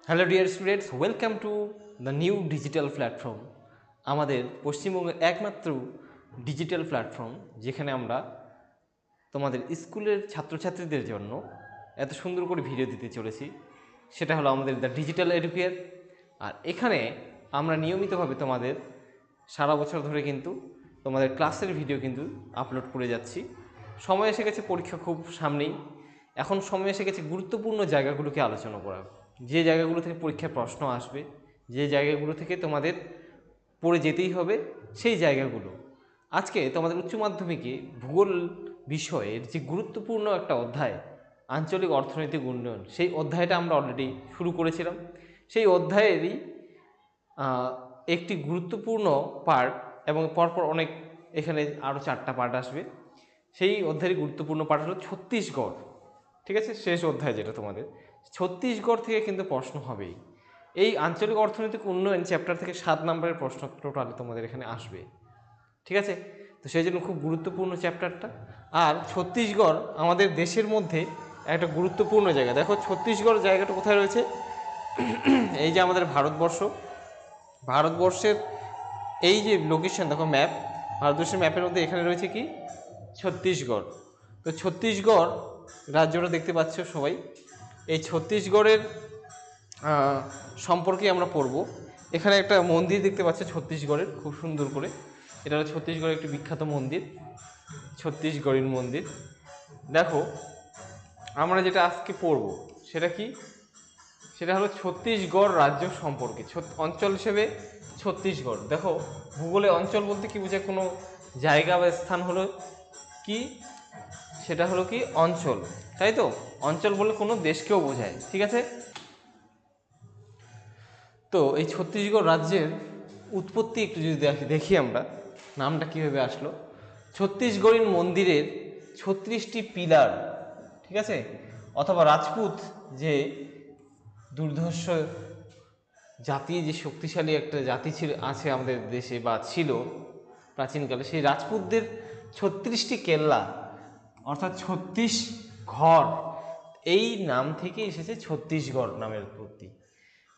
Hello dear students, welcome to the new digital platform. আমাদের পশ্চিমবঙ্গের একমাত্র ডিজিটাল প্ল্যাটফর্ম যেখানে আমরা তোমাদের স্কুলের ছাত্রছাত্রীদের জন্য এত সুন্দর করে ভিডিও দিতে চলেছি। সেটা হলো আমাদের দ্য ডিজিটাল এডুকেয়ার। আর এখানে আমরা নিয়মিতভাবে তোমাদের সারা বছর ধরে কিন্তু তোমাদের ক্লাসের ভিডিও কিন্তু আপলোড করে যাচ্ছি। সময় এসে গেছে, পরীক্ষা খুব সামনেই। এখন সময় এসে গেছে গুরুত্বপূর্ণ জায়গাগুলোকে আলোচনা করা, যে জায়গাগুলো থেকে পরীক্ষায় প্রশ্ন আসবে, যে জায়গাগুলো থেকে তোমাদের পড়ে যেতেই হবে, সেই জায়গাগুলো। আজকে তোমাদের উচ্চ মাধ্যমিকে ভূগোল বিষয়ের যে গুরুত্বপূর্ণ একটা অধ্যায়, আঞ্চলিক অর্থনৈতিক উন্নয়ন, সেই অধ্যায়টা আমরা অলরেডি শুরু করেছিলাম। সেই অধ্যায়েরই একটি গুরুত্বপূর্ণ পার্ট, এবং পরপর অনেক এখানে আরও 4টা পার্ট আসবে। সেই অধ্যায়ের গুরুত্বপূর্ণ পার্ট হলো ছত্তিশগড়। ঠিক আছে, শেষ অধ্যায় যেটা তোমাদের ছত্তিশগড় থেকে কিন্তু প্রশ্ন হবেই। এই আঞ্চলিক অর্থনৈতিক উন্নয়ন চ্যাপ্টার থেকে 7 নম্বরের প্রশ্ন টোটালি তোমাদের এখানে আসবে। ঠিক আছে, তো সেই জন্য খুব গুরুত্বপূর্ণ চ্যাপ্টারটা। আর ছত্তিশগড় আমাদের দেশের মধ্যে একটা গুরুত্বপূর্ণ জায়গা। দেখো ছত্তিশগড় জায়গাটা কোথায় রয়েছে। এই যে আমাদের ভারতবর্ষের এই যে লোকেশন, দেখো ম্যাপ, ভারতবর্ষের ম্যাপের মধ্যে এখানে রয়েছে কি ছত্তিশগড়। তো ছত্তিশগড় রাজ্যটা দেখতে পাচ্ছ সবাই। এই ছত্তিশগড়ের সম্পর্কে আমরা পড়ব। এখানে একটা মন্দির দেখতে পাচ্ছ ছত্তিশগড়ের, খুব সুন্দর করে। এটা হলো ছত্তিশগড়ের একটি বিখ্যাত মন্দির, ছত্তিশগড়ের মন্দির। দেখো আমরা যেটা আজকে পড়ব সেটা কি, সেটা হলো ছত্তিশগড় রাজ্য সম্পর্কে। অঞ্চল হিসেবে ছত্তিশগড়, দেখো ভূগোলে অঞ্চল বলতে কি বোঝায়, কোনো জায়গা বা স্থান হলো কি, সেটা হলো কি অঞ্চল, তাই তো। অঞ্চল বলে কোনো দেশকেও বোঝায়, ঠিক আছে। তো এই ছত্তিশগড় রাজ্যের উৎপত্তি একটু যদি দেখি আমরা, নামটা কীভাবে আসলো। ছত্তিশগড়ের মন্দিরের 36টি পিলার, ঠিক আছে, অথবা রাজপুত যে দুর্ধর্ষ জাতি, যে শক্তিশালী একটা জাতি ছিল, আছে আমাদের দেশে বা ছিল প্রাচীনকালে, সেই রাজপুতদের 36টি কেল্লা অর্থাৎ 36 ঘর, এই নাম থেকে এসেছে ছত্তিশগড় নামের উৎপত্তি।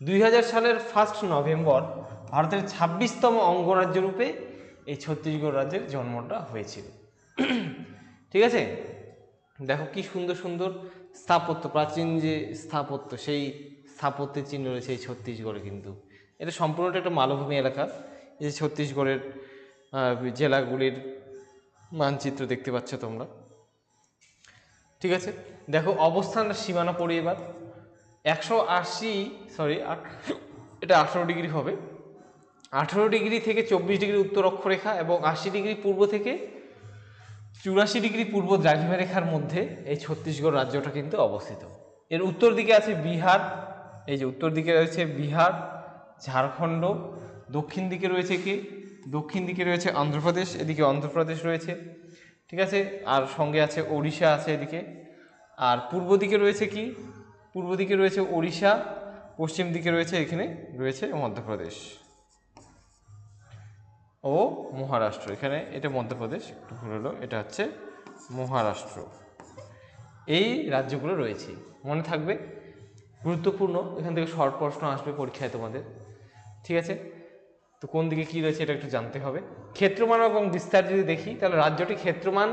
2000 সালের 1 নভেম্বর ভারতের 26তম অঙ্গরাজ্য রূপে এই ছত্তিশগড় রাজ্যের জন্মটা হয়েছিল। ঠিক আছে, দেখো কি সুন্দর সুন্দর স্থাপত্য, প্রাচীন যে স্থাপত্য, সেই স্থাপত্যের চিহ্ন রয়েছে এই ছত্তিশগড়ে। কিন্তু এটা সম্পূর্ণটা একটা মালভূমি এলাকা। এই যে ছত্তিশগড়ের জেলাগুলির মানচিত্র দেখতে পাচ্ছ তোমরা। ঠিক আছে, দেখো অবস্থান সীমানা পড়ি এবার। 18 ডিগ্রি হবে। 18 ডিগ্রি থেকে 24 ডিগ্রি উত্তর অক্ষরেখা এবং 80 ডিগ্রি পূর্ব থেকে 84 ডিগ্রি পূর্ব দ্রাঘিমা রেখার মধ্যে এই ছত্তিশগড় রাজ্যটা কিন্তু অবস্থিত। এর উত্তর দিকে আছে বিহার, এই যে উত্তর দিকে রয়েছে বিহার, ঝাড়খণ্ড। দক্ষিণ দিকে রয়েছে কি, দক্ষিণ দিকে রয়েছে অন্ধ্রপ্রদেশ, এদিকে অন্ধ্রপ্রদেশ রয়েছে, ঠিক আছে। আর সঙ্গে আছে ওড়িশা আছে এদিকে। আর পূর্ব দিকে রয়েছে কি, পূর্ব দিকে রয়েছে ওড়িশা, পশ্চিম দিকে রয়েছে, এখানে রয়েছে মধ্যপ্রদেশ ও মহারাষ্ট্র। এখানে এটা মধ্যপ্রদেশ, একটু ভুল হলো, এটা হচ্ছে মহারাষ্ট্র। এই রাজ্যগুলো রয়েছে, মনে থাকবে, গুরুত্বপূর্ণ। এখান থেকে শর্ট প্রশ্ন আসবে পরীক্ষায় তোমাদের, ঠিক আছে। তো কোন দিকে কী রয়েছে এটা একটু জানতে হবে। ক্ষেত্রমান এবং বিস্তার যদি দেখি, তাহলে রাজ্যটি ক্ষেত্রমান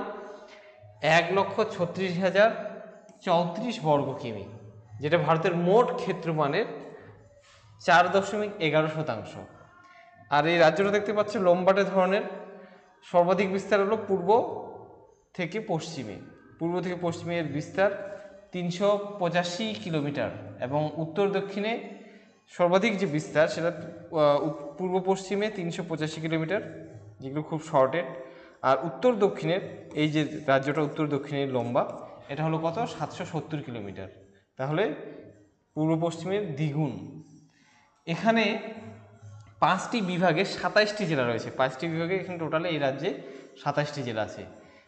1,36,034 বর্গ কিমি, যেটা ভারতের মোট ক্ষেত্রমানের 4.11%। আর এই রাজ্যটা দেখতে পাচ্ছ লম্বাটে ধরনের। সর্বাধিক বিস্তার হলো পূর্ব থেকে পশ্চিমে, পূর্ব থেকে পশ্চিমের বিস্তার 385 কিলোমিটার, এবং উত্তর দক্ষিণে সর্বাধিক যে বিস্তার সেটা পূর্ব পশ্চিমে 385 কিলোমিটার, যেগুলো খুব শর্টেড। আর উত্তর দক্ষিণের এই যে রাজ্যটা উত্তর দক্ষিণের লম্বা, এটা হলো কত, 770 কিলোমিটার। তাহলে পূর্ব পশ্চিমের দ্বিগুণ। এখানে 5টি বিভাগে 27টি জেলা রয়েছে। 5টি বিভাগে এখানে টোটালে এই রাজ্যে 27টি জেলা আছে।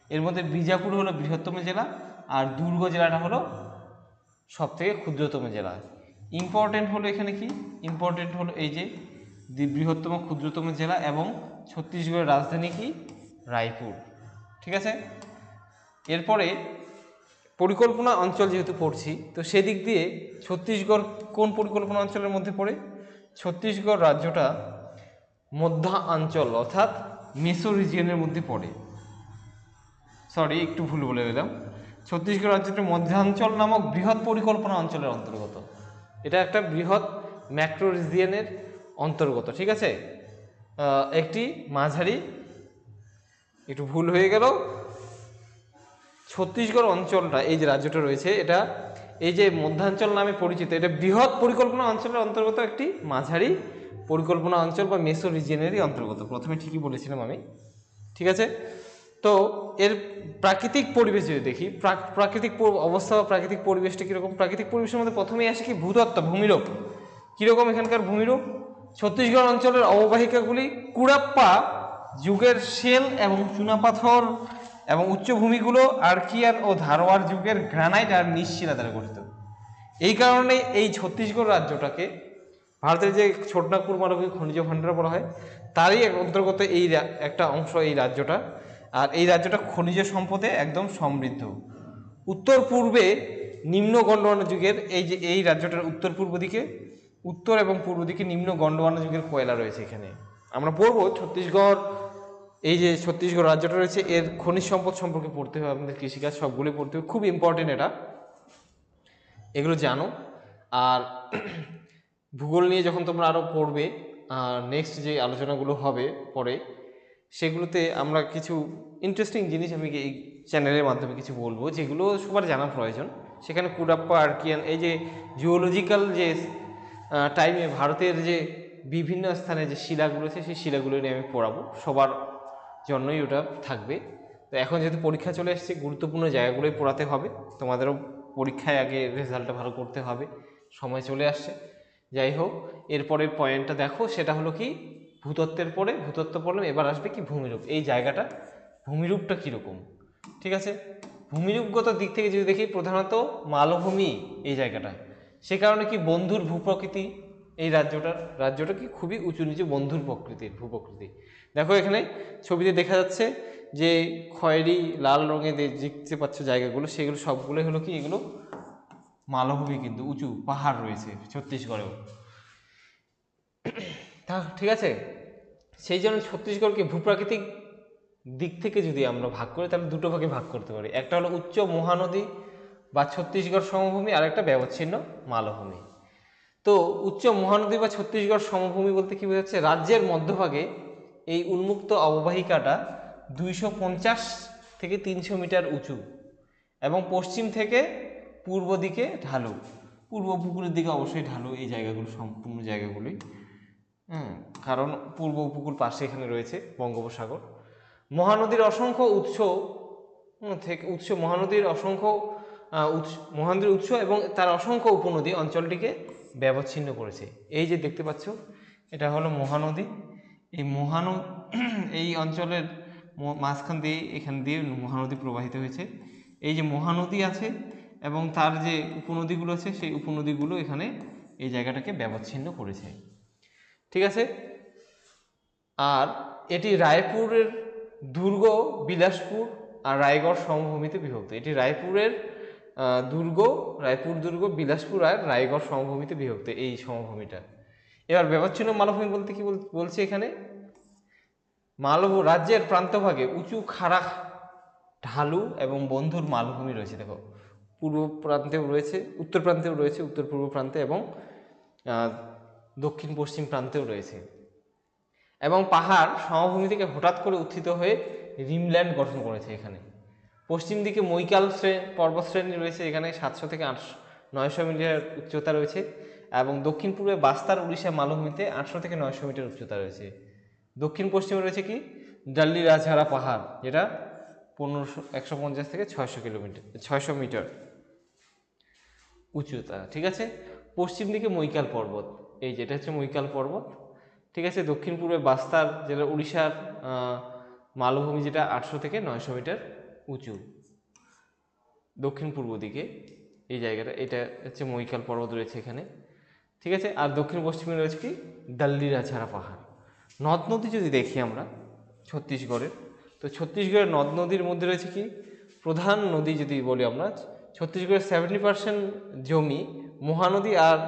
এর মধ্যে বিজাপুর হলো বৃহত্তম জেলা, আর দুর্গ জেলাটা হলো সবথেকে ক্ষুদ্রতম জেলা। ইম্পর্টেন্ট হলো এখানে কি, ইম্পর্টেন্ট হলো এই যে বৃহত্তম ক্ষুদ্রতম জেলা, এবং ছত্তিশগড়ের রাজধানী কি, রায়পুর। ঠিক আছে, এরপরে পরিকল্পনা অঞ্চল যেহেতু পড়ছি, তো সেদিক দিয়ে ছত্তিশগড় কোন পরিকল্পনা অঞ্চলের মধ্যে পড়ে? ছত্তিশগড় রাজ্যটা মধ্যাঞ্চল অর্থাৎ মেসো রিজিয়নের মধ্যে পড়ে। সরি, একটু ভুল বলে গেলাম। ছত্তিশগড় রাজ্যটা মধ্যাঞ্চল নামক বৃহৎ পরিকল্পনা অঞ্চলের অন্তর্গত। এটা একটা বৃহৎ ম্যাক্রো রিজিয়নের অন্তর্গত, ঠিক আছে। একটি মাঝারি, একটু ভুল হয়ে গেল, ছত্তিশগড় অঞ্চলটা, এই যে রাজ্যটা রয়েছে, এটা এই যে মধ্যাঞ্চল নামে পরিচিত, এটা বৃহৎ পরিকল্পনা অঞ্চলের অন্তর্গত একটি মাঝারি পরিকল্পনা অঞ্চল বা মেসো রিজিয়নেরই অন্তর্গত। প্রথমে ঠিকই বলেছিলাম আমি, ঠিক আছে। তো এর প্রাকৃতিক পরিবেশ যদি দেখি, প্রাকৃতিক অবস্থা বা প্রাকৃতিক পরিবেশটা কীরকম? প্রাকৃতিক পরিবেশের মধ্যে প্রথমেই আসে কি? ভূতত্ত্ব, ভূমিরূপ। কীরকম এখানকার ভূমিরূপ? ছত্তিশগড় অঞ্চলের অববাহিকাগুলি কুড়াপ্পা যুগের শেল এবং চুনাপাথর এবং উচ্চভূমিগুলো আর্কিয়ান ও ধারওয়ার যুগের গ্রানাইট আর নিঃশিলা দ্বারা গঠিত। এই কারণে এই ছত্তিশগড় রাজ্যটাকে ভারতের যে ছোটনাগপুর মালভূমি খনিজ ভাণ্ডার বলা হয়, তারই এক অন্তর্গত এই একটা অংশ এই রাজ্যটা। আর এই রাজ্যটা খনিজ সম্পদে একদম সমৃদ্ধ। উত্তর পূর্বে নিম্ন গন্ডওয়ানা যুগের এই রাজ্যটার উত্তর পূর্ব দিকে, উত্তর এবং পূর্ব দিকে নিম্ন গন্ডওয়ানা যুগের কয়লা রয়েছে এখানে। আমরা পড়বো ছত্তিশগড়, এই যে ছত্তিশগড় রাজ্যটা রয়েছে, এর খনিজ সম্পদ সম্পর্কে পড়তে হবে আমাদের, কৃষিকাজ সবগুলি পড়তে হবে, খুব ইম্পর্টেন্ট এটা, এগুলো জানো। আর ভূগোল নিয়ে যখন তোমরা আরও পড়বে, নেক্সট যে আলোচনাগুলো হবে পরে, সেগুলোতে আমরা কিছু ইন্টারেস্টিং জিনিস আমি এই চ্যানেলের মাধ্যমে কিছু বলবো, যেগুলো সবার জানা প্রয়োজন। সেখানে কুডাপ্পা, আর্কিয়ান, এই যে জিওলজিক্যাল যে টাইমে ভারতের যে বিভিন্ন স্থানে যে শিলাগুলো আছে, সেই শিলাগুলো নিয়ে আমি পড়াবো, সবার জন্যই ওটা থাকবে। তো এখন যেহেতু পরীক্ষা চলে এসছে, গুরুত্বপূর্ণ জায়গাগুলোই পড়াতে হবে, তোমাদেরও পরীক্ষায় আগে রেজাল্টটা ভালো করতে হবে, সময় চলে আসছে। যাই হোক, এরপরের পয়েন্টটা দেখো, সেটা হলো কি? ভূতত্ত্বের পরে ভূতত্ত্ব পড়লাম, এবার আসবে কি? ভূমিরূপ। এই জায়গাটা ভূমিরূপটা কীরকম, ঠিক আছে। ভূমিরূপগত দিক থেকে যদি দেখি, প্রধানত মালভূমি এই জায়গাটা, সে কারণে কি বন্ধুর ভূপ্রকৃতি, এই রাজ্যটা কি খুবই উঁচু নিচু বন্ধুর প্রকৃতির ভূপ্রকৃতি। দেখো এখানে ছবিতে দেখা যাচ্ছে যে খয়েরি লাল রঙে দেখতে পাচ্ছ জায়গাগুলো, সেগুলো সবগুলোই হলো কি? এগুলো মালভূমি, কিন্তু উঁচু পাহাড় রয়েছে ছত্তিশগড়েও, ঠিক আছে। সেই জন্য ছত্তিশগড়কে ভূপ্রাকৃতিক দিক থেকে যদি আমরা ভাগ করি, তাহলে দুটো ভাগে ভাগ করতে পারি। একটা হলো উচ্চ মহানদী বা ছত্তিশগড় সমভূমি, আর একটা ব্যবচ্ছিন্ন মালভূমি। তো উচ্চ মহানদী বা ছত্তিশগড় সমভূমি বলতে কি বোঝাচ্ছে? রাজ্যের মধ্যভাগে এই উন্মুক্ত অববাহিকাটা 250 থেকে 300 মিটার উঁচু এবং পশ্চিম থেকে পূর্ব দিকে ঢালু, পূর্ব উপকূলের দিকে অবশ্যই ঢালু এই জায়গাগুলো, সম্পূর্ণ জায়গাগুলোই, কারণ পূর্ব উপকূল পাশে এখানে রয়েছে বঙ্গোপসাগর। মহানদীর অসংখ্য উৎস থেকে মহানদীর উৎস এবং তার অসংখ্য উপনদী অঞ্চলটিকে ব্যবচ্ছিন্ন করেছে। এই যে দেখতে পাচ্ছ, এটা হলো মহানদী। এই অঞ্চলের মাঝখান দিয়ে, এখান দিয়ে মহানদী প্রবাহিত হয়েছে। এই যে মহানদী আছে এবং তার যে উপনদীগুলো আছে, সেই উপনদীগুলো এখানে এই জায়গাটাকে ব্যবচ্ছিন্ন করেছে, ঠিক আছে। আর এটি রায়পুরের দুর্গ, বিলাসপুর আর রায়গড় সমভূমিতে বিভক্ত। এটি রায়পুর দুর্গ, বিলাসপুর আর রায়গড় সমভূমিতে বিভক্ত এই সমভূমিটা। এবার ব্যবচ্ছিন্ন মালভূমি বলতে কি বলছে এখানে? রাজ্যের প্রান্তভাগে উঁচু খাড়া ঢালু এবং বন্ধুর মালভূমি রয়েছে। দেখো, পূর্ব প্রান্তেও রয়েছে, উত্তর প্রান্তেও রয়েছে, উত্তর পূর্ব প্রান্তে এবং দক্ষিণ পশ্চিম প্রান্তেও রয়েছে। এবং পাহাড় সমভূমি থেকে হঠাৎ করে উত্থিত হয়ে রিমল্যান্ড গঠন করেছে এখানে। পশ্চিম দিকে মৈকাল পর্বতশ্রেণী রয়েছে, এখানে 700 থেকে 900 মিটার উচ্চতা রয়েছে। এবং দক্ষিণ পূর্বে বাস্তার উড়িষ্যা মালভূমিতে 800 থেকে 900 মিটার উচ্চতা রয়েছে। দক্ষিণ পশ্চিমে রয়েছে কি? ডাল্লি রাজহারা পাহাড়, যেটা 150 থেকে 600 মিটার উচ্চতা, ঠিক আছে। পশ্চিম দিকে মৈকাল পর্বত, এই যেটা হচ্ছে মৈকাল পর্বত, ঠিক আছে। দক্ষিণ পূর্বে বাস্তার, যেটা উড়িষ্যার মালভূমি, যেটা 800 থেকে 900 মিটার উঁচু দক্ষিণ পূর্ব দিকে এই জায়গাটা, এটা হচ্ছে মৈকাল পর্বত রয়েছে এখানে, ঠিক আছে। আর দক্ষিণ পশ্চিমে রয়েছে কি? ডাল্লি রাজহারা পাহাড়। নদ নদী যদি দেখি আমরা ছত্তিশগড়ের, তো ছত্তিশগড়ের নদ নদীর মধ্যে রয়েছে কি? প্রধান নদী যদি বলি আমরা, ছত্তিশগড়ের 70% জমি মহানদী আর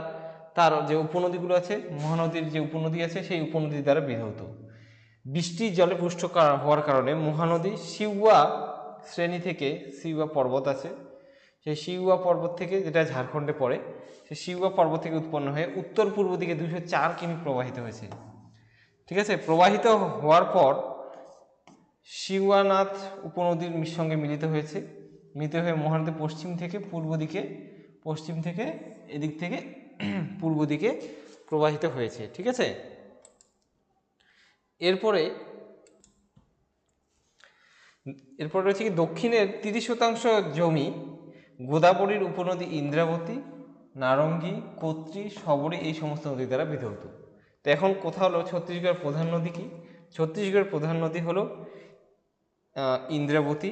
তার যে উপনদীগুলো আছে, মহানদীর যে উপনদী আছে সেই উপনদী দ্বারা বিধৌত। বৃষ্টির জলে পুষ্ট হওয়ার কারণে মহানদী সিউয়া শ্রেণী থেকে, সিউয়া পর্বত আছে, সেই সিউয়া পর্বত থেকে, যেটা ঝাড়খণ্ডে পড়ে, সেই সিউয়া পর্বত থেকে উৎপন্ন হয়ে উত্তর পূর্ব দিকে 204 কিমি প্রবাহিত হয়েছে। ঠিক আছে, প্রবাহিত হওয়ার পর শিওয়ানাথ উপনদীর সঙ্গে মিলিত হয়েছে, মিলিত হয়ে মহানদী পশ্চিম থেকে পূর্ব দিকে, পশ্চিম থেকে এদিক থেকে পূর্ব দিকে প্রবাহিত হয়েছে। ঠিক আছে, এরপরে রয়েছে কি দক্ষিণের 30% জমি গোদাবরীর উপনদী ইন্দ্রাবতী, নারঙ্গী, কোত্রী, শবরী এই সমস্ত নদী দ্বারা বিধৌত। তো এখন কোথা হলো ছত্তিশগড়ের প্রধান নদী কি? ছত্তিশগড়ের প্রধান নদী হলো ইন্দ্রাবতী।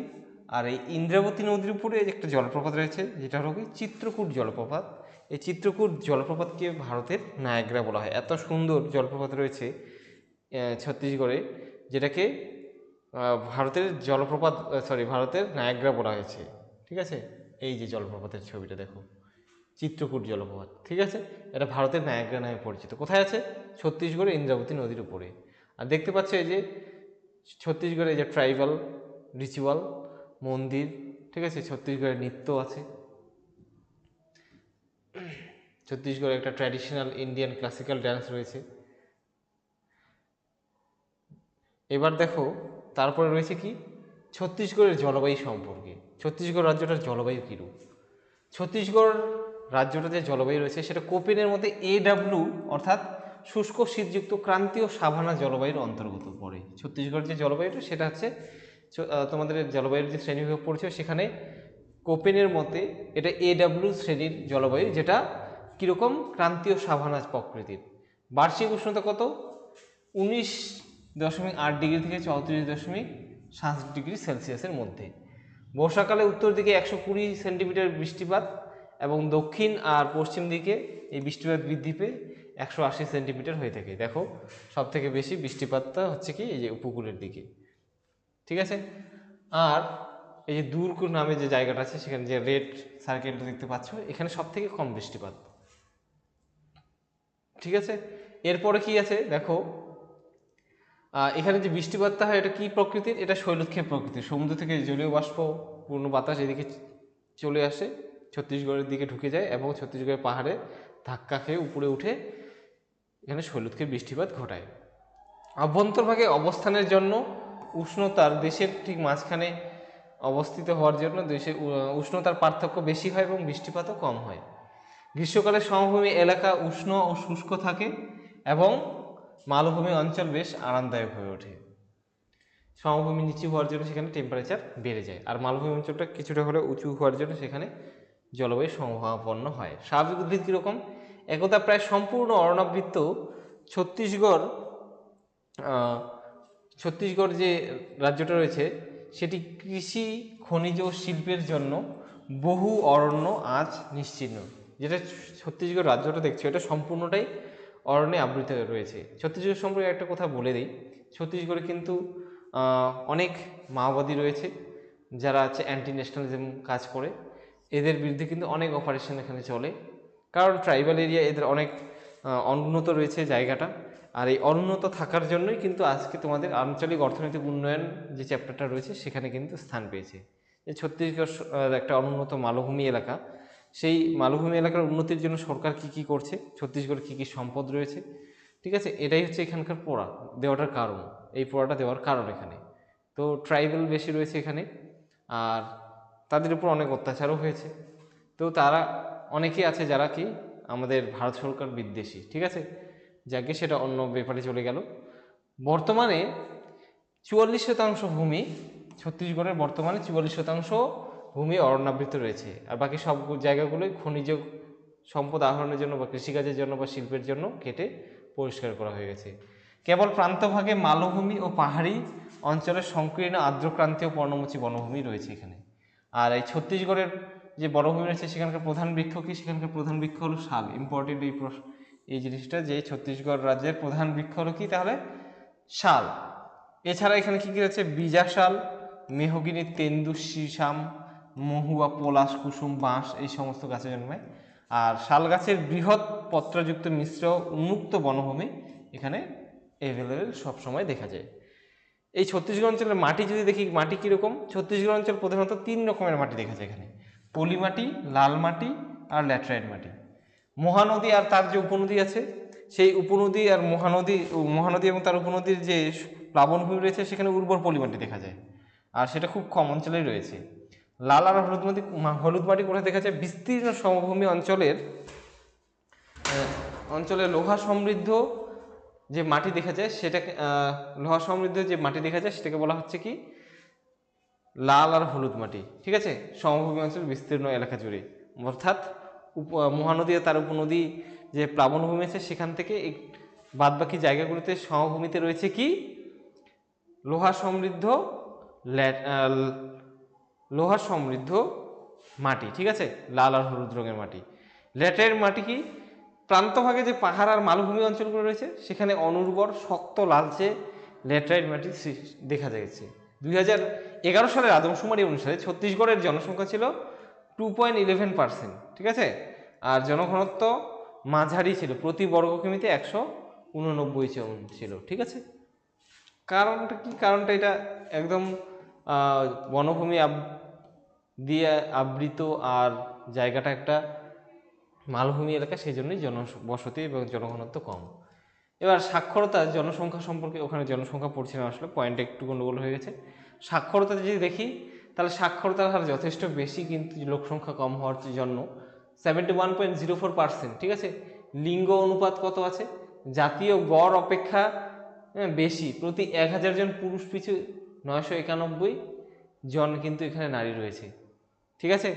আর এই ইন্দ্রাবতী নদীর উপরে একটা জলপ্রপাত রয়েছে, যেটা হলো কি চিত্রকূট জলপ্রপাত। এই চিত্রকূট জলপ্রপাতকে ভারতের নায়াগ্রা বলা হয়। এত সুন্দর জলপ্রপাত রয়েছে ছত্তিশগড়ে, যেটাকে ভারতের জলপ্রপাত, ভারতের নায়াগ্রা বলা হয়েছে। ঠিক আছে, এই যে জলপ্রপাতের ছবিটা দেখো, চিত্রকূট জলপ্রপাত। ঠিক আছে, এটা ভারতের নায়াগ্রা নামে পরিচিত। কোথায় আছে? ছত্তিশগড়ে ইন্দ্রাবতী নদীর উপরে। আর দেখতে পাচ্ছ এই যে ছত্তিশগড়ে যে ট্রাইবাল রিচুয়াল মন্দির, ঠিক আছে, ছত্তিশগড়ের নৃত্য আছে, ছত্তিশগড়ে একটা ট্র্যাডিশনাল ইন্ডিয়ান ক্লাসিক্যাল ডান্স রয়েছে। এবার দেখো তারপরে রয়েছে কি ছত্তিশগড়ের জলবায়ু সম্পর্কে। ছত্তিশগড় রাজ্যটার জলবায়ু কীরূপ? ছত্তিশগড় রাজ্যটা যে জলবায়ু রয়েছে সেটা কোপেনের মধ্যে AW অর্থাৎ শুষ্ক শীতযুক্ত ক্রান্তীয় সাভানা জলবায়ুর অন্তর্গত পড়ে। ছত্তিশগড় যে জলবায়ুটা সেটা হচ্ছে তোমাদের জলবায়ুর যে শ্রেণীবিভাগ পড়ছে সেখানে কোপেনের মতে এটা AW শ্রেণীর জলবায়ু, যেটা কীরকম ক্রান্তীয় সাভানা প্রকৃতির। বার্ষিক উষ্ণতা কত? 19.8 ডিগ্রি থেকে 34.7 ডিগ্রি সেলসিয়াসের মধ্যে। বর্ষাকালে উত্তর দিকে 120 সেন্টিমিটার বৃষ্টিপাত এবং দক্ষিণ আর পশ্চিম দিকে এই বৃষ্টিপাত বৃদ্ধি পেয়ে 180 সেন্টিমিটার হয়ে থাকে। দেখো সব থেকে বেশি বৃষ্টিপাতটা হচ্ছে কি এই যে উপকূলের দিকে। ঠিক আছে, আর এই যে দূরকুর নামে যে জায়গাটা আছে সেখানে যে রেড সার্কেলটা দেখতে পাচ্ছ, এখানে সব থেকে কম বৃষ্টিপাত। ঠিক আছে, এরপরে কি আছে দেখো, এখানে যে বৃষ্টিপাতটা হয় এটা কি প্রকৃতির? এটা শৈলক্ষেপ প্রকৃতির। সমুদ্র থেকে জলীয় বাষ্প পূর্ণ বাতাস এদিকে চলে আসে, ছত্তিশগড়ের দিকে ঢুকে যায় এবং ছত্তিশগড়ের পাহাড়ে ধাক্কা খেয়ে উপরে উঠে এখানে শৈলক্ষেপ বৃষ্টিপাত ঘটায়। অভ্যন্তরভাগে অবস্থানের জন্য উষ্ণতার দেশের ঠিক মাঝখানে অবস্থিত হওয়ার জন্য দেশের উষ্ণতার পার্থক্য বেশি হয় এবং বৃষ্টিপাতও কম হয়। গ্রীষ্মকালে সমভূমি এলাকা উষ্ণ ও শুষ্ক থাকে এবং মালভূমি অঞ্চল বেশ আরামদায়ক হয়ে ওঠে। সমভূমি নিচু হওয়ার জন্য সেখানে টেম্পারেচার বেড়ে যায়, আর মালভূমি অঞ্চলটা কিছুটা হলে উঁচু হওয়ার জন্য সেখানে জলবায়ু সমভাবাপন্ন হয়। স্বাভাবিক উদ্ভিদ কীরকম? একদা প্রায় সম্পূর্ণ অরণ্যাবৃত ছত্তিশগড় যে রাজ্যটা রয়েছে সেটি কৃষি, খনিজ ও শিল্পের জন্য বহু অরণ্য আজ নিশ্চিহ্ন। যেটা ছত্তিশগড় রাজ্যটা দেখছো এটা সম্পূর্ণটাই অরণ্যে আবৃত রয়েছে। ছত্তিশগড় সম্পর্কে একটা কথা বলে দিই, ছত্তিশগড়ে কিন্তু অনেক মাওবাদী রয়েছে যারা হচ্ছে অ্যান্টি ন্যাশনালিজম কাজ করে। এদের বিরুদ্ধে কিন্তু অনেক অপারেশন এখানে চলে, কারণ ট্রাইবাল এরিয়া এদের অনেক অনুন্নত রয়েছে জায়গাটা। আর এই অনুন্নত থাকার জন্যই কিন্তু আজকে তোমাদের আঞ্চলিক অর্থনৈতিক উন্নয়ন যে চ্যাপ্টারটা রয়েছে সেখানে কিন্তু স্থান পেয়েছে। যে ছত্তিশগড় একটা অনুন্নত মালভূমি এলাকা, সেই মালভূমি এলাকার উন্নতির জন্য সরকার কি করছে, ছত্তিশগড়ে কি সম্পদ রয়েছে, ঠিক আছে, এটাই হচ্ছে এখানকার পড়া দেওয়াটার কারণ। এই পড়াটা দেওয়ার কারণ এখানে তো ট্রাইবাল বেশি রয়েছে এখানে, আর তাদের উপর অনেক অত্যাচারও হয়েছে। তো তারা অনেকেই আছে যারা কি আমাদের ভারত সরকার বিদ্বেষী। ঠিক আছে, যাকে সেটা অন্য ব্যাপারে চলে গেল। বর্তমানে 44% ভূমি ছত্তিশগড়ের বর্তমানে 44% ভূমি অরণ্যাবৃত রয়েছে, আর বাকি সব জায়গাগুলোই খনিজ সম্পদ আহরণের জন্য বা কৃষিকাজের জন্য বা শিল্পের জন্য কেটে পরিষ্কার করা হয়ে গেছে। কেবল প্রান্তভাগে মালভূমি ও পাহাড়ি অঞ্চলের সংকীর্ণ আর্দ্রক্রান্তীয় পর্ণমোচী বনভূমি রয়েছে এখানে। আর এই ছত্তিশগড়ের যে বনভূমি রয়েছে সেখানকার প্রধান বৃক্ষ কি? সেখানকার প্রধান বৃক্ষ হলো শাল। ইম্পর্টেন্ট এই জিনিসটা, যে ছত্তিশগড় রাজ্যের প্রধান বৃক্ষ হলো কি তাহলে? শাল। এছাড়া এখানে কি কি রয়েছে? বিজা শাল, মেহগিনি, তেন্দু, শিশাম, মহুয়া, পলাশ, কুসুম, বাঁশ এই সমস্ত গাছে জন্মায়। আর শাল গাছের বৃহৎ পত্রযুক্ত মিশ্র উন্মুক্ত বনভূমি এখানে অ্যাভেলেবেল সবসময় দেখা যায়। এই ছত্তিশগড় অঞ্চলের মাটি যদি দেখি, মাটি কীরকম, ছত্তিশগড় অঞ্চল প্রধানত 3 রকমের মাটি দেখা যায় এখানে: পলি মাটি, লাল মাটি আর ল্যাটেরাইট মাটি। মহানদী আর তার যে উপনদী আছে, সেই উপনদী আর মহানদী এবং তার উপনদীর যে প্লাবনভূমি রয়েছে সেখানে উর্বর পলি মাটি দেখা যায়, আর সেটা খুব কম অঞ্চলেই রয়েছে। লাল আর হলুদ মাটি কোথায় দেখা যায়? বিস্তীর্ণ সমভূমি অঞ্চলে লোহা সমৃদ্ধ যে মাটি দেখা যায় সেটাকে সেটাকে বলা হচ্ছে কি? লাল আর হলুদ মাটি। ঠিক আছে, সমভূমি অঞ্চল বিস্তীর্ণ এলাকা জুড়ে, অর্থাৎ মহানদী আর তার উপনদী যে প্লাবনভূমি আছে সেখান থেকে বাদবাকি জায়গাগুলোতে সমভূমিতে রয়েছে কি? লোহা সমৃদ্ধ মাটি। ঠিক আছে, লাল আর হলুদ রঙের মাটি। ল্যাটেরাইট মাটি কি? প্রান্তভাগে যে পাহাড় আর মালভূমি অঞ্চলগুলো রয়েছে সেখানে অনুর্বর শক্ত লালচে ল্যাটেরাইট মাটি দেখা যাচ্ছে। 2011 সালের আদমশুমারি অনুসারে ছত্তিশগড়ের জনসংখ্যা ছিল 2.11%। ঠিক আছে, আর জনঘনত্ব মাঝারি ছিল, প্রতি বর্গ কিমিতে 189 জন ছিল। ঠিক আছে, কারণটা কি? কারণটা এটা একদম বনভূমি দিয়ে আবৃত, আর জায়গাটা একটা মালভূমি এলাকা, সেই জন্যই জনবসতি এবং জনঘনত্ব কম। এবার সাক্ষরতা, জনসংখ্যা সম্পর্কে, ওখানে জনসংখ্যা পড়ছে না আসলে, পয়েন্টটা একটু গন্ডগোল হয়ে গেছে। সাক্ষরতা যদি দেখি তাহলে সাক্ষরতার হার যথেষ্ট বেশি, কিন্তু লোক সংখ্যা কম হওয়ার জন্য 71.04%। ঠিক আছে, লিঙ্গ অনুপাত কত আছে? জাতীয় গড় অপেক্ষা বেশি, প্রতি 1000 জন পুরুষ পিছু 991 জন কিন্তু এখানে নারী রয়েছে। ঠিক আছে,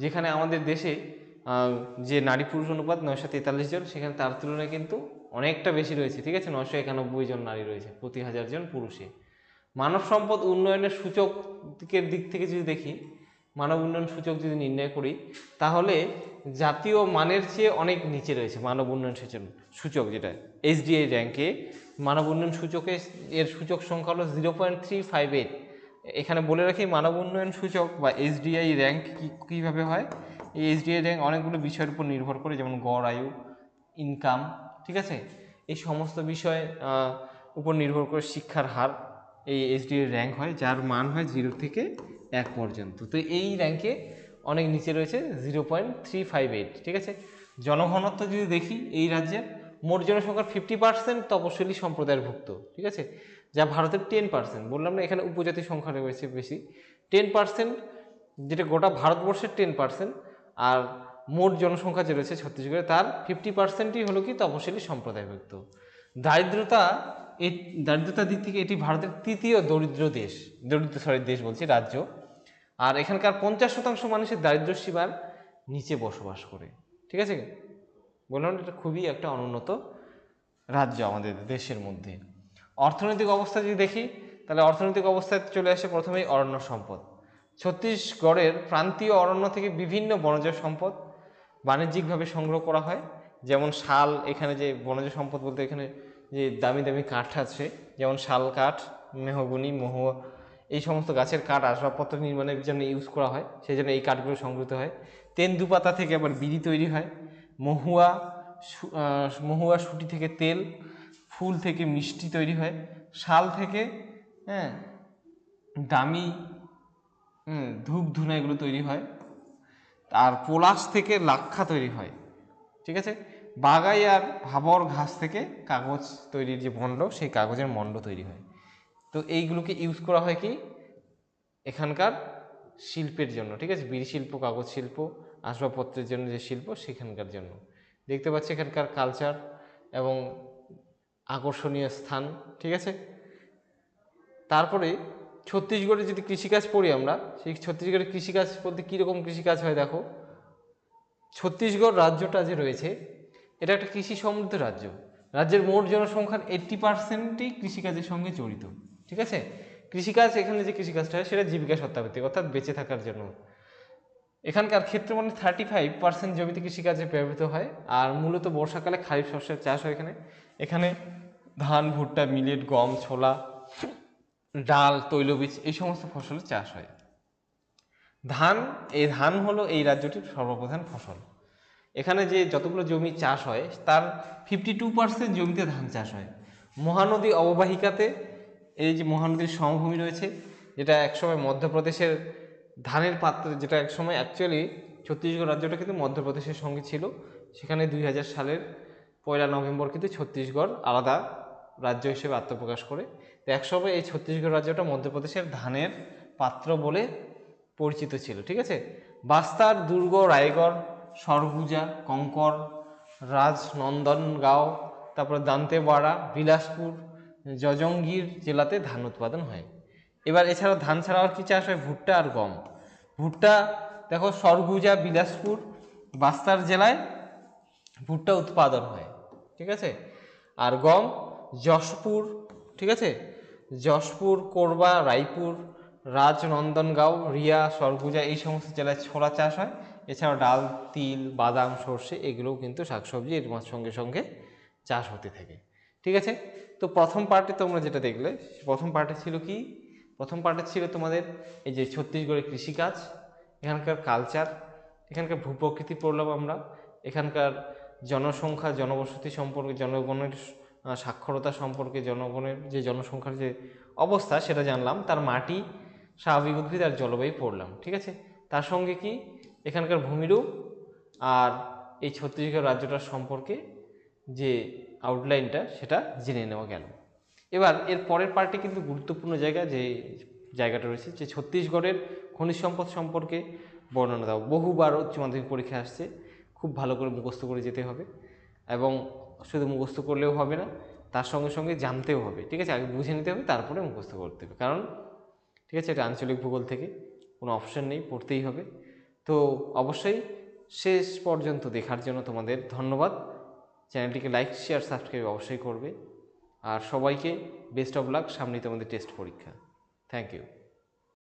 যেখানে আমাদের দেশে যে নারী পুরুষ অনুপাত 943 জন, সেখানে তার তুলনায় কিন্তু অনেকটা বেশি রয়েছে। ঠিক আছে, 991 জন নারী রয়েছে প্রতি 1000 জন পুরুষে। মানব সম্পদ উন্নয়নের সূচকের দিক থেকে যদি দেখি, মানব উন্নয়ন সূচক যদি নির্ণয় করি, তাহলে জাতীয় মানের চেয়ে অনেক নিচে রয়েছে মানব উন্নয়ন সূচক, যেটা HDI র্যাঙ্কে মানব উন্নয়ন সূচকে এর সূচক সংখ্যা হলো 0.358। এখানে বলে রাখি, মানব উন্নয়ন সূচক বা HDI র্যাঙ্ক কীভাবে হয়। এই HDI র্যাঙ্ক অনেকগুলো বিষয়ের উপর নির্ভর করে, যেমন গড় আয়ু, ইনকাম, ঠিক আছে, এই সমস্ত বিষয় উপর নির্ভর করে শিক্ষার হার এই HDI র্যাঙ্ক হয়, যার মান হয় 0 থেকে 1 পর্যন্ত। তো এই র্যাঙ্কে অনেক নিচে রয়েছে 0.358। ঠিক আছে, জনঘনত্ব যদি দেখি, এই রাজ্যের মোট জনসংখ্যার 50% তপশিলি সম্প্রদায়ের ভুক্ত। ঠিক আছে, যা ভারতের 10%। বললাম না, এখানে উপজাতি সংখ্যা রয়েছে বেশি, 10%, যেটা গোটা ভারতবর্ষের 10%। আর মোট জনসংখ্যা যে রয়েছে ছত্তিশগড়ে, তার 50%ই হলো কি তপশিলি সম্প্রদায়ভুক্ত। দারিদ্রতার দিক থেকে এটি ভারতের তৃতীয় রাজ্য। আর এখানকার 50% মানুষের দারিদ্র সীমার নিচে বসবাস করে। ঠিক আছে, বললাম এটা খুবই একটা অনুন্নত রাজ্য আমাদের দেশের মধ্যে। অর্থনৈতিক অবস্থা যদি দেখি, তাহলে অর্থনৈতিক অবস্থায় চলে আসে প্রথমেই অরণ্য সম্পদ। ছত্তিশগড়ের প্রান্তীয় অরণ্য থেকে বিভিন্ন বনজ সম্পদ বাণিজ্যিকভাবে সংগ্রহ করা হয়, যেমন শাল। এখানে যে বনজ সম্পদ বলতে এখানে যে দামি দামি কাঠ আছে, যেমন শাল কাঠ, মেহগনি, মহুয়া, এই সমস্ত গাছের কাঠ আসবাবপত্র নির্মাণের জন্য ইউজ করা হয়, সেই জন্য এই কাঠগুলো সংগৃহীত হয়। তেন্দুপাতা থেকে আবার বিড়ি তৈরি হয়। মহুয়া শুটি থেকে তেল, ফুল থেকে মিষ্টি তৈরি হয়। শাল থেকে দামি ধূপ ধুনা এগুলো তৈরি হয়। আর পলাশ থেকে লাক্ষা তৈরি হয়। ঠিক আছে, বাগাই আর ভাবর ঘাস থেকে কাগজ তৈরির যে মণ্ড, সেই কাগজের মণ্ড তৈরি হয়। তো এইগুলোকে ইউজ করা হয় কি এখানকার শিল্পের জন্য। ঠিক আছে, বিড়ি শিল্প, কাগজ শিল্প, আসবাবপত্রের জন্য যে শিল্প, সেখানকার জন্য। দেখতে পাচ্ছি এখানকার কালচার এবং আকর্ষণীয় স্থান। ঠিক আছে, তারপরে ছত্তিশগড়ে যদি কৃষিকাজ পড়ি আমরা, সেই ছত্তিশগড়ের কৃষিকাজ বলতে কীরকম কৃষিকাজ হয় দেখো। ছত্তিশগড় রাজ্যটা যে রয়েছে, এটা একটা কৃষি সমৃদ্ধ রাজ্য। রাজ্যের মোট জনসংখ্যার 80%ই কৃষিকাজের সঙ্গে জড়িত। ঠিক আছে, কৃষিকাজ, এখানে যে কৃষিকাজটা হয় সেটা জীবিকা সত্তাভিত্তিক, অর্থাৎ বেঁচে থাকার জন্য। এখানকার ক্ষেত্রফলের 35% জমিতে কৃষিকাজে ব্যবহৃত হয়। আর মূলত বর্ষাকালে খারিফ শস্যের চাষ হয় এখানে ধান, ভুট্টা, মিলেট, গম, ছোলা, ডাল, তৈলবীজ, এই সমস্ত ফসলের চাষ হয়। ধান, এই ধান হলো এই রাজ্যটির সর্বপ্রধান ফসল। এখানে যে যতগুলো জমি চাষ হয় তার 52% জমিতে ধান চাষ হয়। মহানদী অববাহিকাতে এই যে মহানদীর সমভূমি রয়েছে, যেটা একসময় মধ্যপ্রদেশের ধানের পাত্র, যেটা একসময় অ্যাকচুয়ালি ছত্তিশগড় রাজ্যটা কিন্তু মধ্যপ্রদেশের সঙ্গে ছিল। সেখানে 2000 সালের 1 নভেম্বর কিন্তু ছত্তিশগড় আলাদা রাজ্য হিসেবে আত্মপ্রকাশ করে। তো একসময় এই ছত্তিশগড় রাজ্যটা মধ্যপ্রদেশের ধানের পাত্র বলে পরিচিত ছিল। ঠিক আছে, বাস্তার, দুর্গ, রায়গড়, সরগুজা, কঙ্কর, রাজনন্দনগাঁও, তারপরে দান্তেওয়াড়া, বিলাসপুর, জজঙ্গির জেলাতে ধান উৎপাদন হয়। এবার এছাড়াও ধান ছাড়াও আর কি চাষ হয়? ভুট্টা আর গম। ভুট্টা দেখো সরগুজা, বিলাসপুর, বাস্তার জেলায় ভুট্টা উৎপাদন হয়। ঠিক আছে, আর গম যশপুর, ঠিক আছে, যশপুর, কোরবা, রায়পুর, রাজনন্দনগাঁও, রিয়া, সরগুজা এই সমস্ত জেলায় ছোলা চাষ হয়। এছাড়াও ডাল, তিল, বাদাম, সর্ষে এগুলোও কিন্তু শাকসবজি এর সঙ্গে সঙ্গে চাষ হতে থাকে। ঠিক আছে, তো প্রথম পার্টে তোমরা যেটা দেখলে, প্রথম পার্টে ছিল কি? প্রথম পার্টে ছিল তোমাদের এই যে ছত্তিশগড়ের কৃষিকাজ, এখানকার কালচার, এখানকার ভূপ্রকৃতি পড়লাম আমরা, এখানকার জনসংখ্যা, জনবসতি সম্পর্কে, জনগণের সাক্ষরতা সম্পর্কে, জনগণের যে জনসংখ্যার যে অবস্থা সেটা জানলাম, তার মাটি, স্বাভাবিক উদ্ভিদ আর জলবায়ু পড়লাম। ঠিক আছে, তার সঙ্গে কি এখানকার ভূমিরূপ আর এই ছত্তিশগড় রাজ্যটার সম্পর্কে যে আউটলাইনটা সেটা জেনে নেওয়া গেল। এবার এর পরের পার্টে কিন্তু গুরুত্বপূর্ণ জায়গা, যে জায়গাটা রয়েছে যে ছত্তিশগড়ের খনিজ সম্পদ সম্পর্কে বর্ণনা দাও। বহুবার উচ্চ মাধ্যমিক পরীক্ষা আসছে, খুব ভালো করে মুখস্থ করে যেতে হবে, এবং শুধু মুখস্থ করলেও হবে না, তার সঙ্গে সঙ্গে জানতেও হবে। ঠিক আছে, আগে বুঝে নিতে হবে, তারপরে মুখস্থ করতে হবে, কারণ ঠিক আছে এটা আঞ্চলিক ভূগোল থেকে কোনো অপশন নেই, পড়তেই হবে। তো অবশ্যই শেষ পর্যন্ত দেখার জন্য তোমাদের ধন্যবাদ। চ্যানেলটিকে লাইক, শেয়ার, সাবস্ক্রাইব অবশ্যই করবে। আর সবাইকে বেস্ট অফ লাক, সামনেই তোমাদের টেস্ট পরীক্ষা। Thank you.